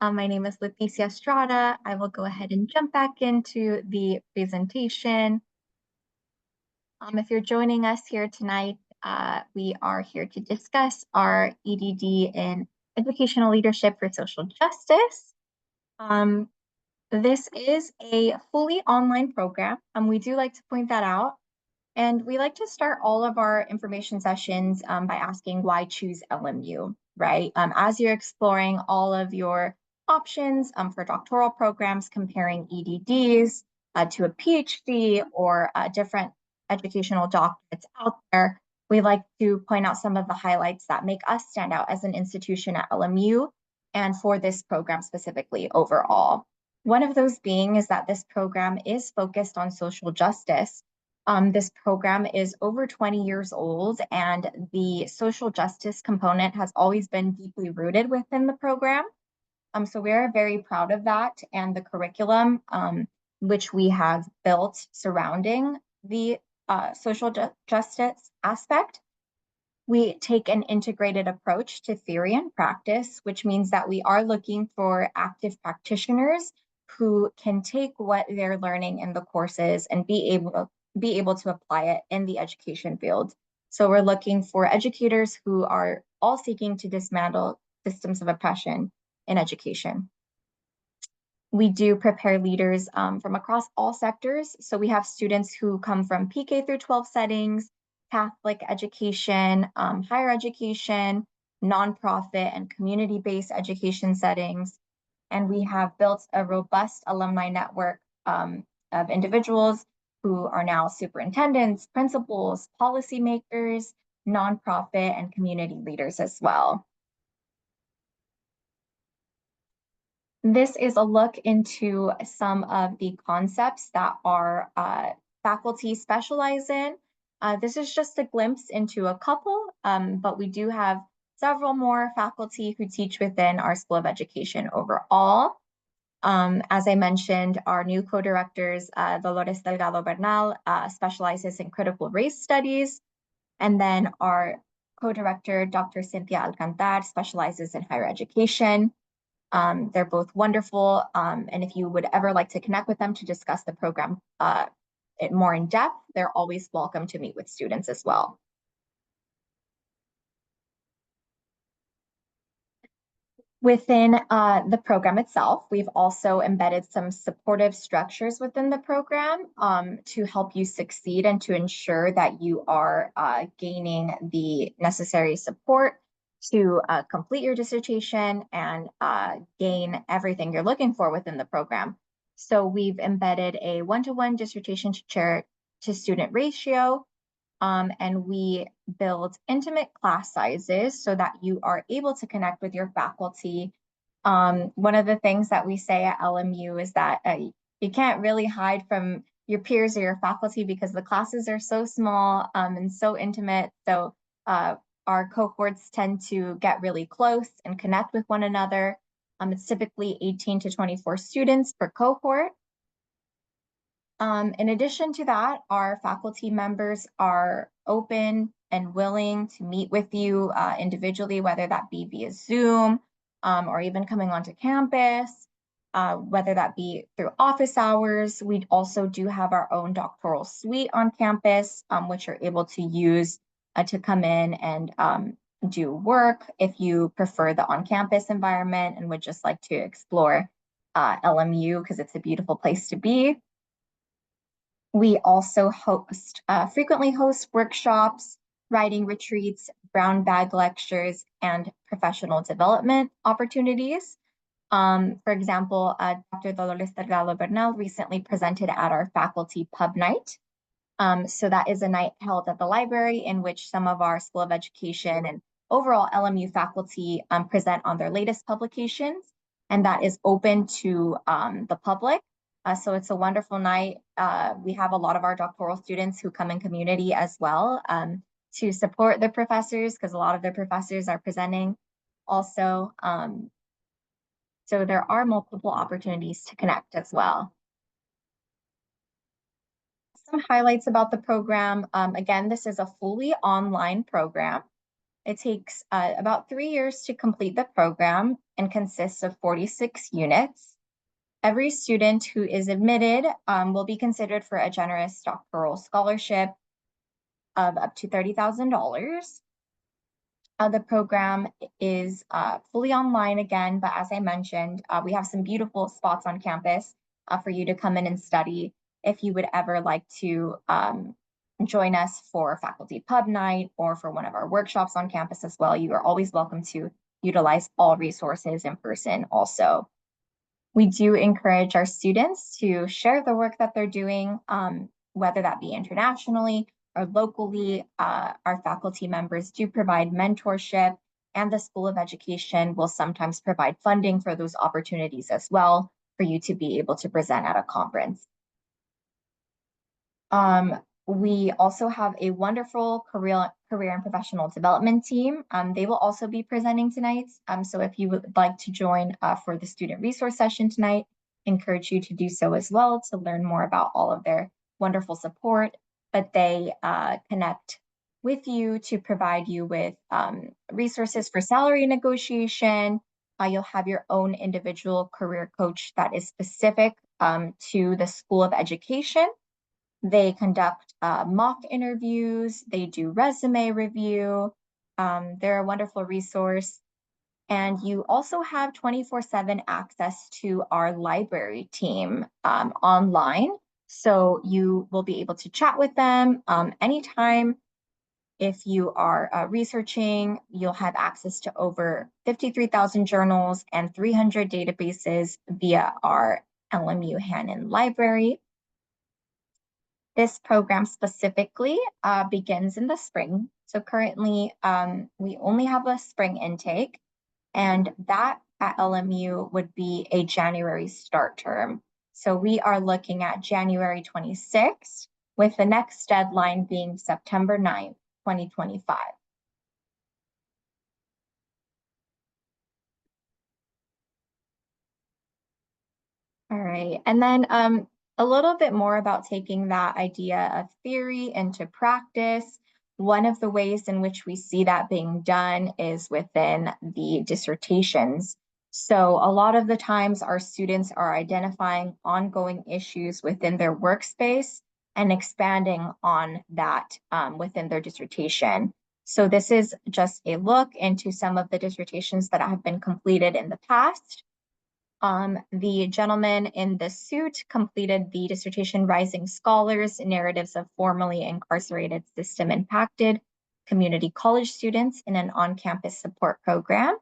My name is Leticia Estrada. I will go ahead and jump back into the presentation. If you're joining us here tonight, we are here to discuss our EDD in Educational Leadership for Social Justice. This is a fully online program, and we do like to point that out. And we like to start all of our information sessions by asking why choose LMU, right? As you're exploring all of your options for doctoral programs, comparing EDDs to a PhD or different educational doctorates out there, we like to point out some of the highlights that make us stand out as an institution at LMU and for this program specifically overall. One of those being is that this program is focused on social justice. This program is over 20 years old, and the social justice component has always been deeply rooted within the program. So we are very proud of that and the curriculum which we have built surrounding the social justice aspect. We take an integrated approach to theory and practice, which means that we are looking for active practitioners who can take what they're learning in the courses and be able to apply it in the education field. So we're looking for educators who are all seeking to dismantle systems of oppression in education. We do prepare leaders from across all sectors. So we have students who come from PK through 12 settings, Catholic education, higher education, nonprofit and community-based education settings. And we have built a robust alumni network of individuals who are now superintendents, principals, policymakers, nonprofit, and community leaders as well. This is a look into some of the concepts that our faculty specialize in. This is just a glimpse into a couple, but we do have several more faculty who teach within our School of Education overall. As I mentioned, our new co-directors, Dolores Delgado Bernal, specializes in critical race studies. And then our co-director, Dr. Cynthia Alcantar, specializes in higher education. They're both wonderful. And if you would ever like to connect with them to discuss the program more in depth, they're always welcome to meet with students as well. Within the program itself, we've also embedded some supportive structures within the program to help you succeed and to ensure that you are gaining the necessary support to complete your dissertation and gain everything you're looking for within the program. So we've embedded a one-to-one dissertation to chair to student ratio, and we build intimate class sizes so that you are able to connect with your faculty. One of the things that we say at LMU is that you can't really hide from your peers or your faculty because the classes are so small and so intimate. So our cohorts tend to get really close and connect with one another. It's typically 18 to 24 students per cohort. In addition to that, our faculty members are open and willing to meet with you individually, whether that be via Zoom or even coming onto campus, whether that be through office hours. We also do have our own doctoral suite on campus, which you're able to use to come in and do work if you prefer the on-campus environment and would just like to explore LMU because it's a beautiful place to be. We also frequently host workshops, writing retreats, brown bag lectures, and professional development opportunities. For example, Dr. Dolores Delgado Bernal recently presented at our faculty pub night. So that is a night held at the library in which some of our School of Education and overall LMU faculty present on their latest publications, and that is open to the public. So it's a wonderful night. We have a lot of our doctoral students who come in community as well to support the professors because a lot of the professors are presenting also. So there are multiple opportunities to connect as well. Some highlights about the program. Again, this is a fully online program. It takes about 3 years to complete the program and consists of 46 units. Every student who is admitted will be considered for a generous doctoral scholarship of up to $30,000. The program is fully online again, but as I mentioned, we have some beautiful spots on campus for you to come in and study. If you would ever like to join us for faculty pub night or for one of our workshops on campus as well, you are always welcome to utilize all resources in person also. We do encourage our students to share the work that they're doing, whether that be internationally or locally. Our faculty members do provide mentorship, and the School of Education will sometimes provide funding for those opportunities as well for you to be able to present at a conference. We also have a wonderful career and professional development team. They will also be presenting tonight. So if you would like to join for the student resource session tonight, encourage you to do so as well to learn more about all of their wonderful support. But they connect with you to provide you with resources for salary negotiation. You'll have your own individual career coach that is specific to the School of Education. They conduct mock interviews, they do resume review. They're a wonderful resource. And you also have 24/7 access to our library team online. So you will be able to chat with them anytime. If you are researching, you'll have access to over 53,000 journals and 300 databases via our LMU Hannon library. This program specifically begins in the spring. So currently, we only have a spring intake, and that at LMU would be a January start term. So we are looking at January 26th, with the next deadline being September 9th, 2025. All right, and then a little bit more about taking that idea of theory into practice. One of the ways in which we see that being done is within the dissertations. So a lot of the times our students are identifying ongoing issues within their workspace and expanding on that within their dissertation. So this is just a look into some of the dissertations that have been completed in the past. The gentleman in the suit completed the dissertation Rising Scholars, Narratives of Formerly Incarcerated System Impacted Community College Students in an On-Campus Support Program.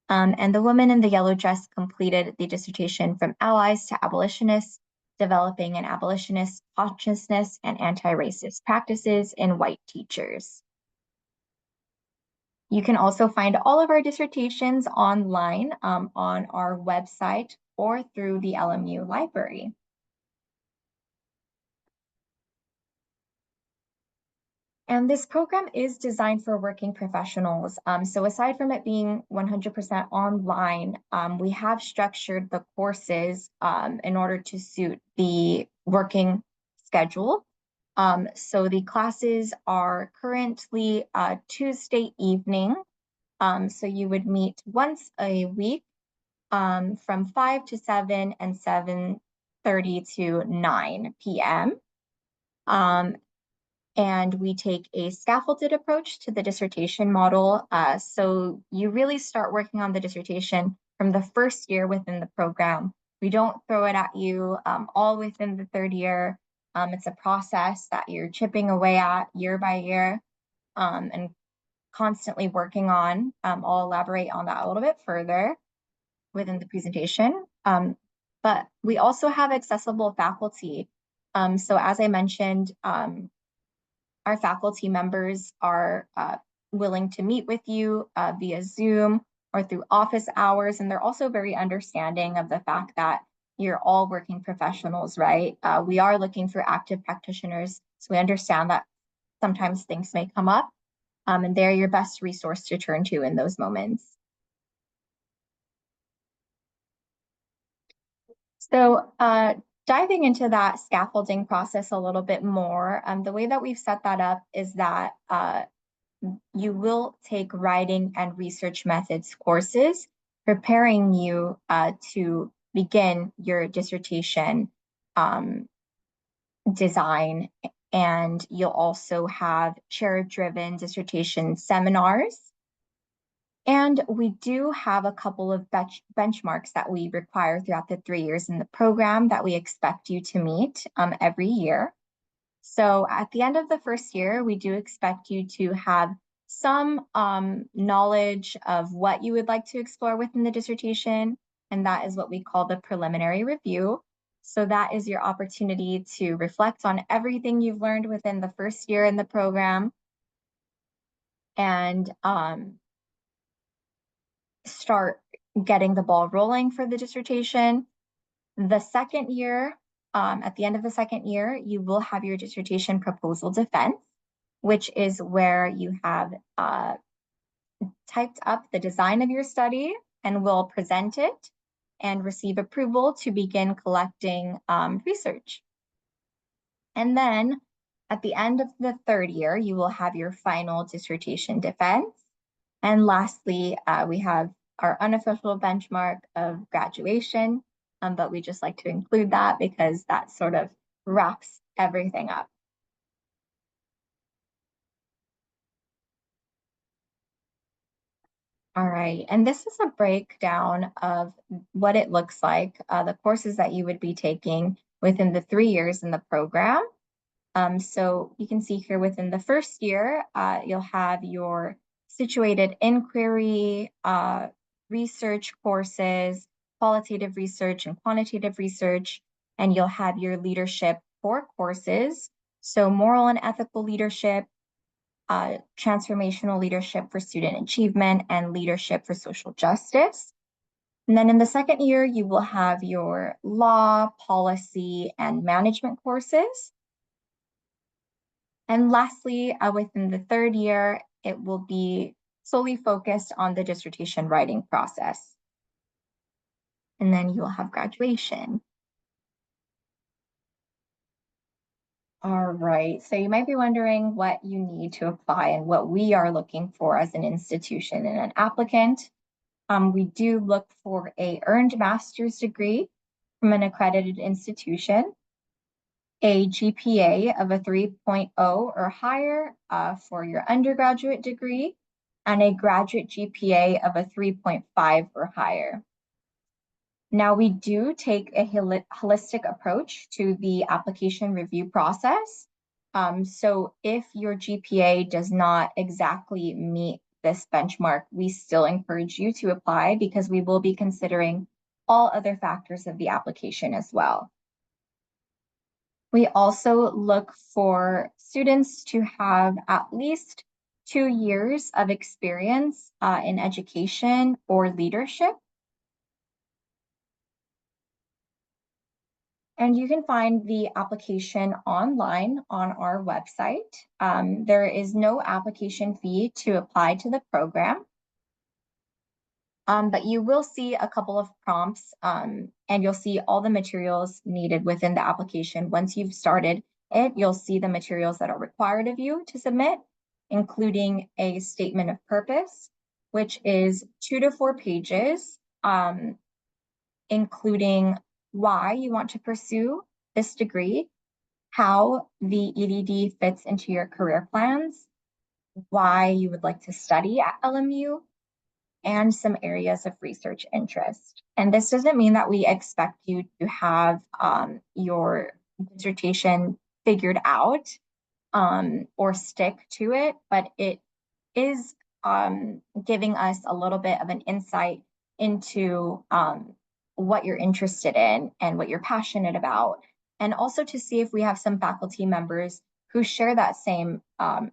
And the woman in the yellow dress completed the dissertation From Allies to Abolitionists, Developing an Abolitionist Consciousness and Anti-Racist Practices in White Teachers. You can also find all of our dissertations online on our website or through the LMU library. And this program is designed for working professionals. So aside from it being 100% online, we have structured the courses in order to suit the working schedule. So the classes are currently Tuesday evening. So you would meet once a week from 5 to 7 and 7:30 to 9 p.m. And we take a scaffolded approach to the dissertation model. So you really start working on the dissertation from the first year within the program. We don't throw it at you all within the third year. It's a process that you're chipping away at year by year and constantly working on. I'll elaborate on that a little bit further within the presentation. But we also have accessible faculty. So as I mentioned, our faculty members are willing to meet with you via Zoom or through office hours. And they're also very understanding of the fact that you're all working professionals, right? We are looking for active practitioners. So we understand that sometimes things may come up, and they're your best resource to turn to in those moments. So diving into that scaffolding process a little bit more, the way that we've set that up is that you will take writing and research methods courses, preparing you to begin your dissertation design. And you'll also have chair-driven dissertation seminars. And we do have a couple of benchmarks that we require throughout the 3 years in the program that we expect you to meet every year. So at the end of the first year, we do expect you to have some knowledge of what you would like to explore within the dissertation, and that is what we call the preliminary review. So that is your opportunity to reflect on everything you've learned within the first year in the program and start getting the ball rolling for the dissertation. The second year, at the end of the second year, you will have your dissertation proposal defense, which is where you have typed up the design of your study and will present it and receive approval to begin collecting research. And then at the end of the third year, you will have your final dissertation defense. And lastly, we have our unofficial benchmark of graduation, but we just like to include that because that sort of wraps everything up. All right, and this is a breakdown of what it looks like, the courses that you would be taking within the 3 years in the program. So you can see here within the first year, you'll have your situated inquiry, research courses, qualitative research and quantitative research, and you'll have your leadership core courses. So moral and ethical leadership, transformational leadership for student achievement, and leadership for social justice. And then in the second year, you will have your law, policy, and management courses. And lastly, within the third year, it will be solely focused on the dissertation writing process. And then you will have graduation. All right, so you might be wondering what you need to apply and what we are looking for as an institution and an applicant. We do look for an earned master's degree from an accredited institution, a GPA of a 3.0 or higher for your undergraduate degree, and a graduate GPA of a 3.5 or higher. Now, we do take a holistic approach to the application review process. So if your GPA does not exactly meet this benchmark, we still encourage you to apply because we will be considering all other factors of the application as well. We also look for students to have at least 2 years of experience in education or leadership. And you can find the application online on our website. There is no application fee to apply to the program. But you will see a couple of prompts and you'll see all the materials needed within the application. Once you've started it, you'll see the materials that are required of you to submit, including a statement of purpose, which is 2 to 4 pages, including why you want to pursue this degree, how the EDD fits into your career plans, why you would like to study at LMU, and some areas of research interest. And this doesn't mean that we expect you to have your dissertation figured out or stick to it, but it is giving us a little bit of an insight into what you're interested in and what you're passionate about, and also to see if we have some faculty members who share that same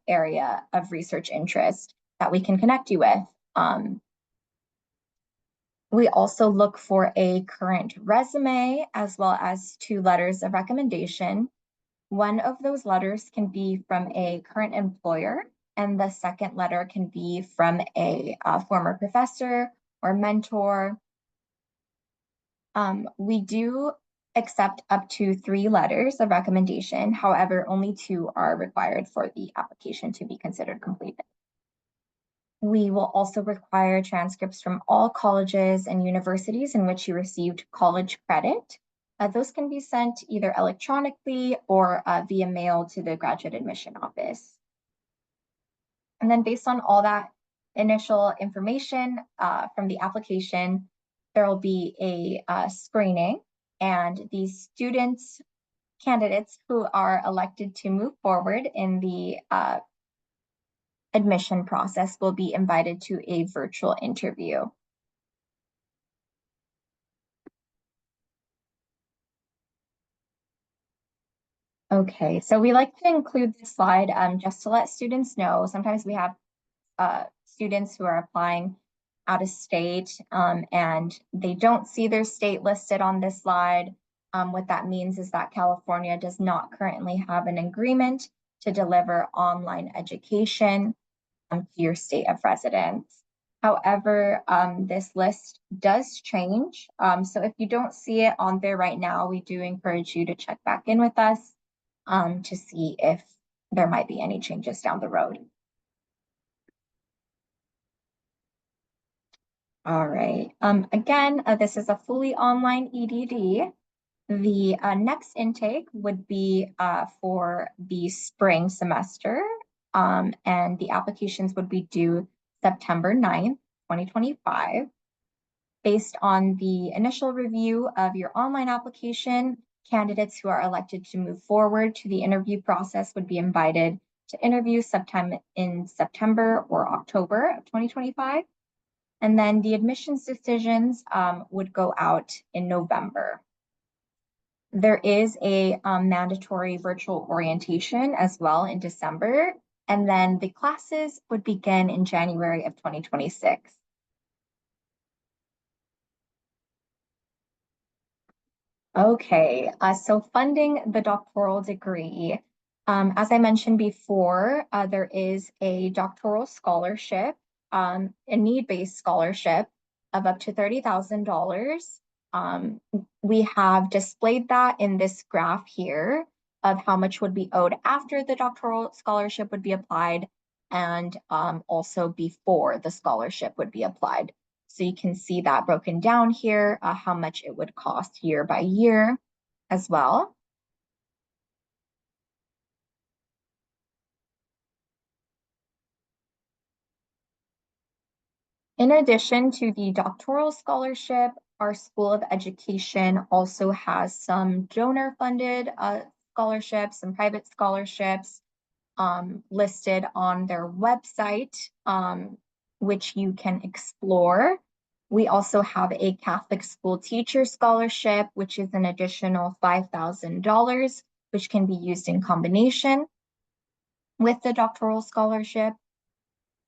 area of research interest that we can connect you with. We also look for a current resume as well as 2 letters of recommendation. One of those letters can be from a current employer, and the second letter can be from a former professor or mentor. We do accept up to 3 letters of recommendation. However, only 2 are required for the application to be considered completed. We will also require transcripts from all colleges and universities in which you received college credit. Those can be sent either electronically or via mail to the graduate admission office. And then based on all that initial information from the application, there will be a screening, and these candidates who are elected to move forward in the admission process will be invited to a virtual interview. Okay, so we like to include this slide just to let students know. Sometimes we have students who are applying out of state and they don't see their state listed on this slide. What that means is that California does not currently have an agreement to deliver online education to your state of residence. However, this list does change. So if you don't see it on there right now, we do encourage you to check back in with us to see if there might be any changes down the road. All right. Again, this is a fully online EDD. The next intake would be for the spring semester, and the applications would be due September 9th, 2025. Based on the initial review of your online application, candidates who are elected to move forward to the interview process would be invited to interview sometime in September or October of 2025. And then the admissions decisions would go out in November. There is a mandatory virtual orientation as well in December, and then the classes would begin in January of 2026. Okay, so funding the doctoral degree. As I mentioned before, there is a doctoral scholarship, a need-based scholarship of up to $30,000. We have displayed that in this graph here of how much would be owed after the doctoral scholarship would be applied and also before the scholarship would be applied. So you can see that broken down here, how much it would cost year by year as well. In addition to the doctoral scholarship, our School of Education also has some donor-funded scholarships, some private scholarships listed on their website, which you can explore. We also have a Catholic school teacher scholarship, which is an additional $5,000, which can be used in combination with the doctoral scholarship.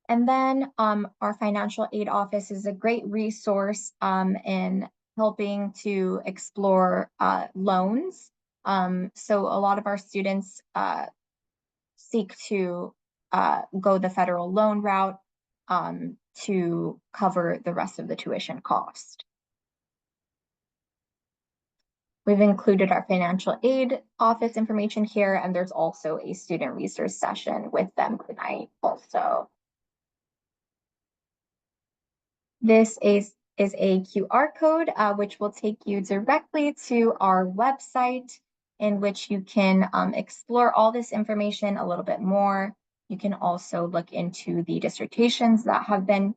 And then our financial aid office is a great resource in helping to explore loans. So a lot of our students seek to go the federal loan route to cover the rest of the tuition cost. We've included our financial aid office information here, and there's also a student resource session with them tonight also. This is a QR code, which will take you directly to our website in which you can explore all this information a little bit more. You can also look into the dissertations that have been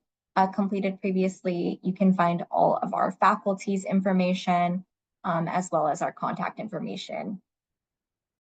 completed previously. You can find all of our faculty's information as well as our contact information